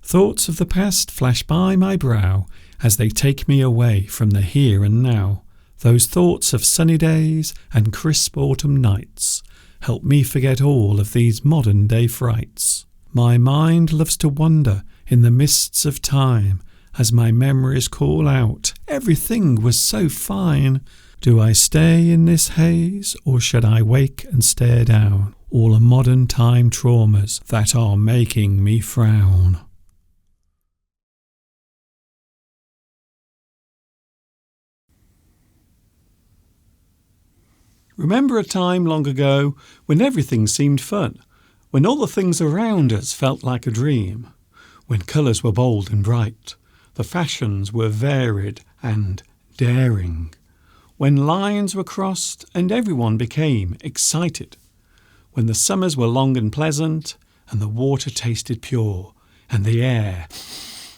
Thoughts of the past flash by my brow as they take me away from the here and now. Those thoughts of sunny days and crisp autumn nights help me forget all of these modern day frights. My mind loves to wander in the mists of time as my memories call out, everything was so fine. Do I stay in this haze, or should I wake and stare down all the modern time traumas that are making me frown? Remember a time long ago when everything seemed fun, when all the things around us felt like a dream, when colours were bold and bright, the fashions were varied and daring, when lines were crossed and everyone became excited, when the summers were long and pleasant and the water tasted pure and the air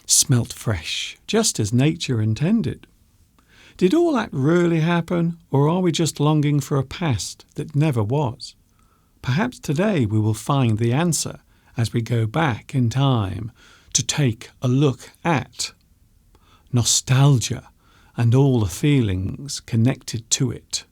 smelt fresh, just as nature intended. Did all that really happen, or are we just longing for a past that never was? Perhaps today we will find the answer as we go back in time to take a look at nostalgia and all the feelings connected to it.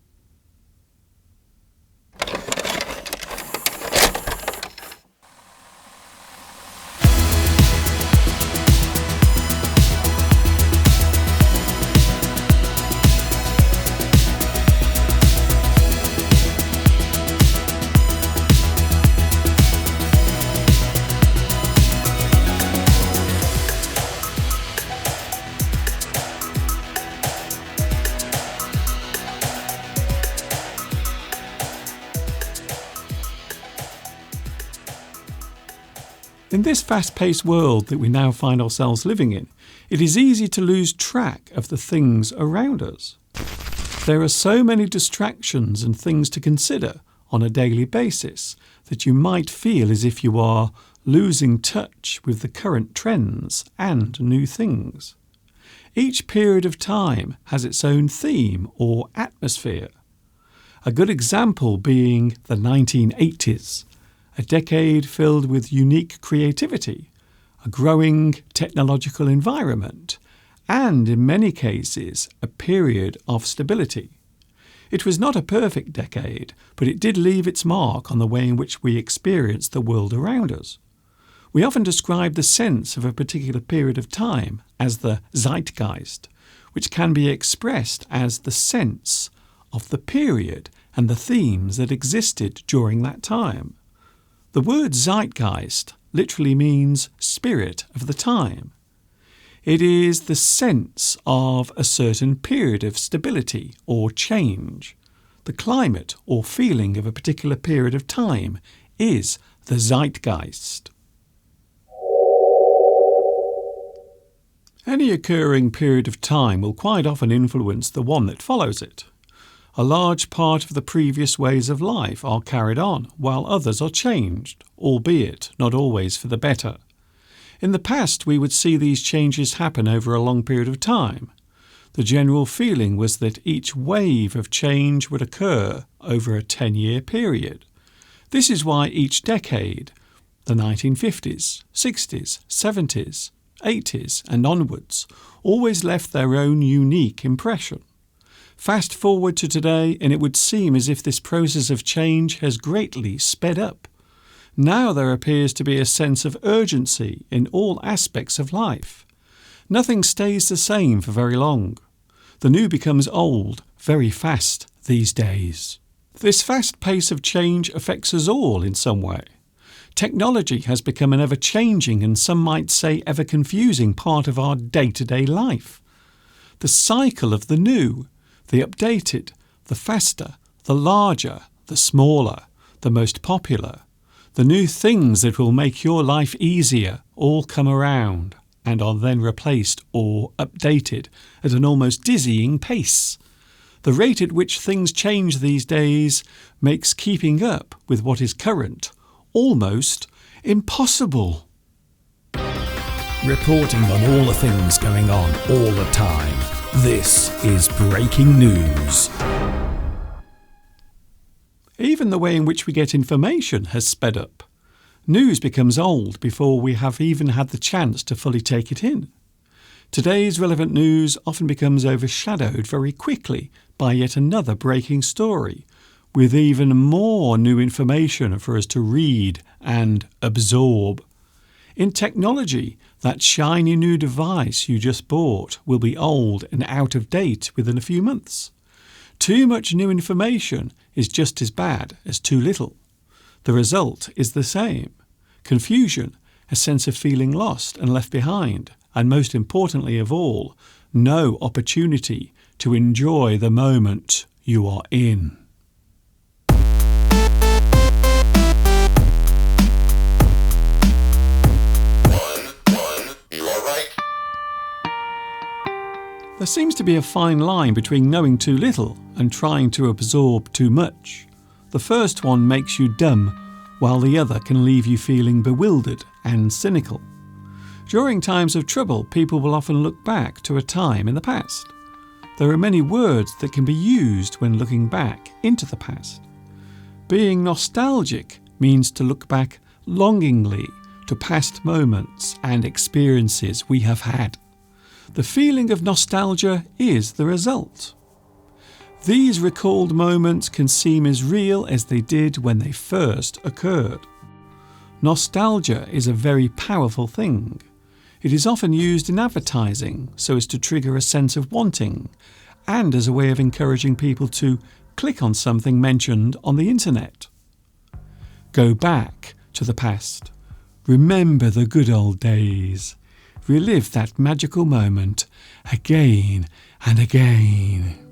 In this fast-paced world that we now find ourselves living in, it is easy to lose track of the things around us. There are so many distractions and things to consider on a daily basis that you might feel as if you are losing touch with the current trends and new things. Each period of time has its own theme or atmosphere. A good example being the 1980s. A decade filled with unique creativity, a growing technological environment, and in many cases a period of stability. It was not a perfect decade, but it did leave its mark on the way in which we experience the world around us. We often describe the sense of a particular period of time as the zeitgeist, which can be expressed as the sense of the period and the themes that existed during that time. The word zeitgeist literally means spirit of the time. It is the sense of a certain period of stability or change. The climate or feeling of a particular period of time is the zeitgeist. Any occurring period of time will quite often influence the one that follows it. A large part of the previous ways of life are carried on, while others are changed, albeit not always for the better. In the past, we would see these changes happen over a long period of time. The general feeling was that each wave of change would occur over a 10-year period. This is why each decade, the 1950s, 60s, 70s, 80s and onwards, always left their own unique impression. Fast forward to today and it would seem as if this process of change has greatly sped up. Now there appears to be a sense of urgency in all aspects of life. Nothing stays the same for very long. The new becomes old very fast these days. This fast pace of change affects us all in some way. Technology has become an ever-changing and some might say ever-confusing part of our day-to-day life. The cycle of the new, the updated, the faster, the larger, the smaller, the most popular, the new things that will make your life easier all come around and are then replaced or updated at an almost dizzying pace. The rate at which things change these days makes keeping up with what is current almost impossible. Reporting on all the things going on all the time. This is breaking news. Even the way in which we get information has sped up. News becomes old before we have even had the chance to fully take it in. Today's relevant news often becomes overshadowed very quickly by yet another breaking story, with even more new information for us to read and absorb. In technology, that shiny new device you just bought will be old and out of date within a few months. Too much new information is just as bad as too little. The result is the same: confusion, a sense of feeling lost and left behind, and most importantly of all, no opportunity to enjoy the moment you are in. There seems to be a fine line between knowing too little and trying to absorb too much. The first one makes you dumb, while the other can leave you feeling bewildered and cynical. During times of trouble, people will often look back to a time in the past. There are many words that can be used when looking back into the past. Being nostalgic means to look back longingly to past moments and experiences we have had. The feeling of nostalgia is the result. These recalled moments can seem as real as they did when they first occurred. Nostalgia is a very powerful thing. It is often used in advertising so as to trigger a sense of wanting, and as a way of encouraging people to click on something mentioned on the internet. Go back to the past. Remember the good old days. Relive that magical moment again and again.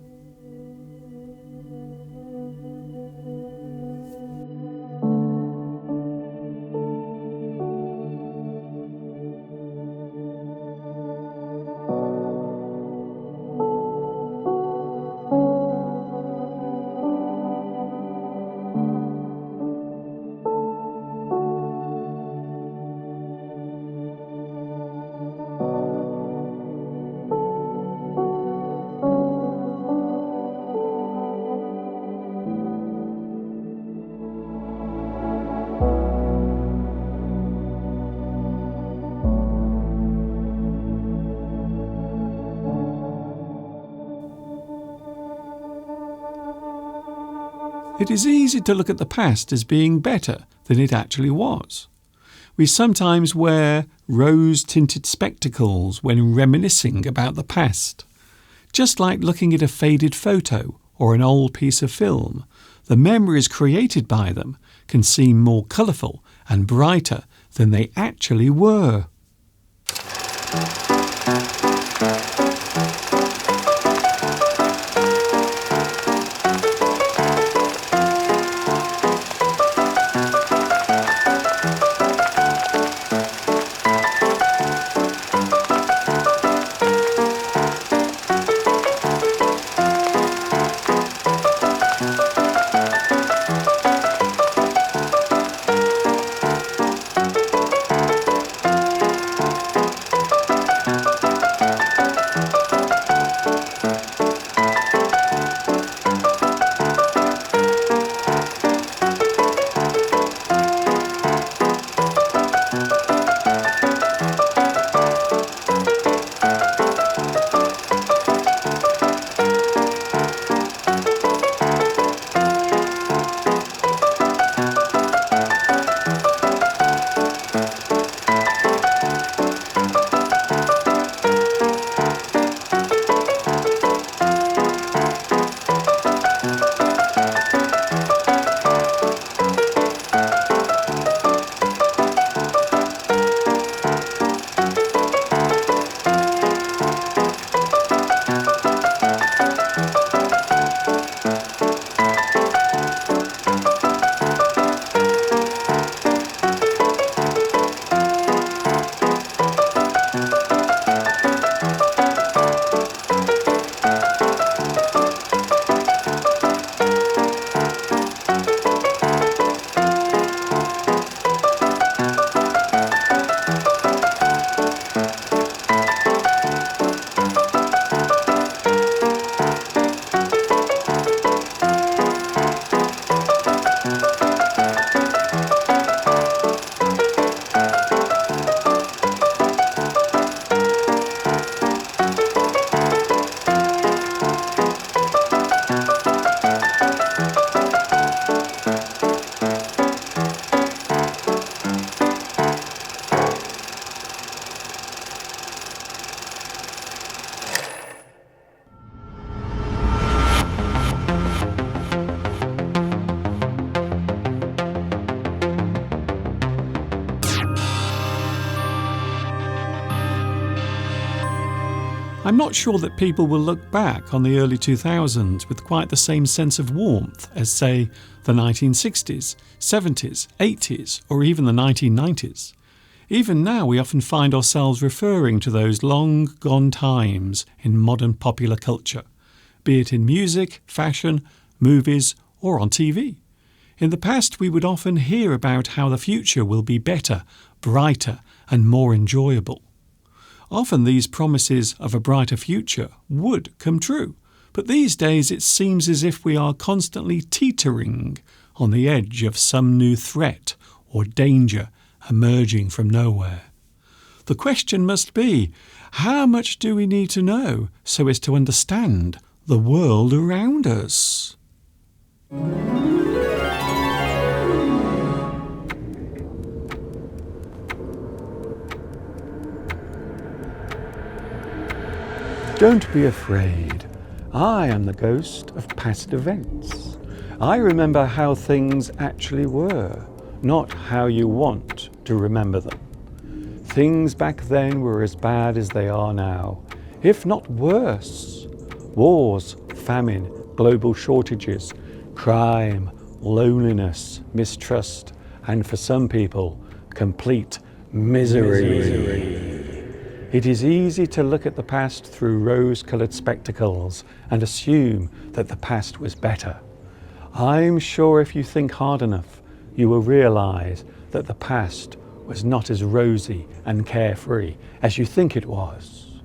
It is easy to look at the past as being better than it actually was. We sometimes wear rose-tinted spectacles when reminiscing about the past. Just like looking at a faded photo or an old piece of film, the memories created by them can seem more colourful and brighter than they actually were. I'm not sure that people will look back on the early 2000s with quite the same sense of warmth as, say, the 1960s, 70s, 80s, or even the 1990s. Even now, we often find ourselves referring to those long-gone times in modern popular culture, be it in music, fashion, movies, or on TV. In the past, we would often hear about how the future will be better, brighter, and more enjoyable. Often these promises of a brighter future would come true, but these days it seems as if we are constantly teetering on the edge of some new threat or danger emerging from nowhere. The question must be, how much do we need to know so as to understand the world around us? Don't be afraid. I am the ghost of past events. I remember how things actually were, not how you want to remember them. Things back then were as bad as they are now, if not worse. Wars, famine, global shortages, crime, loneliness, mistrust, and for some people, complete misery. It is easy to look at the past through rose-coloured spectacles and assume that the past was better. I'm sure if you think hard enough, you will realise that the past was not as rosy and carefree as you think it was.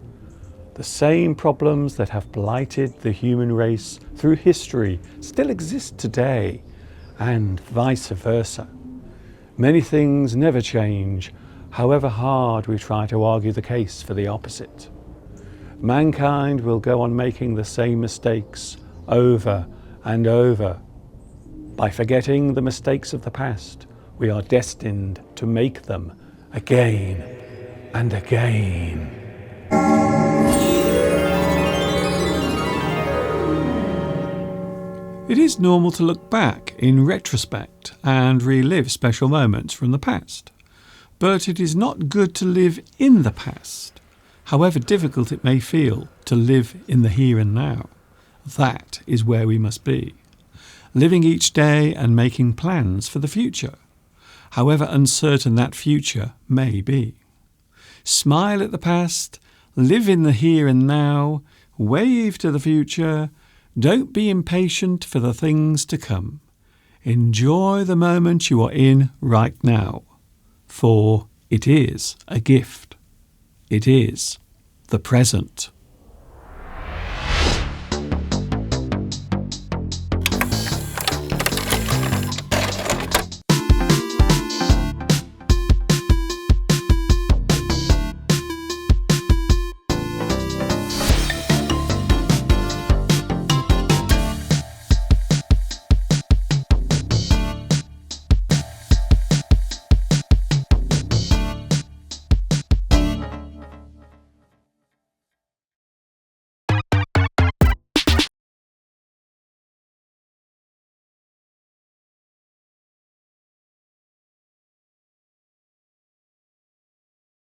The same problems that have blighted the human race through history still exist today, and vice versa. Many things never change, however hard we try to argue the case for the opposite. Mankind will go on making the same mistakes over and over. By forgetting the mistakes of the past, we are destined to make them again and again. It is normal to look back in retrospect and relive special moments from the past. But it is not good to live in the past, however difficult it may feel to live in the here and now. That is where we must be, living each day and making plans for the future, however uncertain that future may be. Smile at the past, live in the here and now, wave to the future. Don't be impatient for the things to come. Enjoy the moment you are in right now. For it is a gift. It is the present.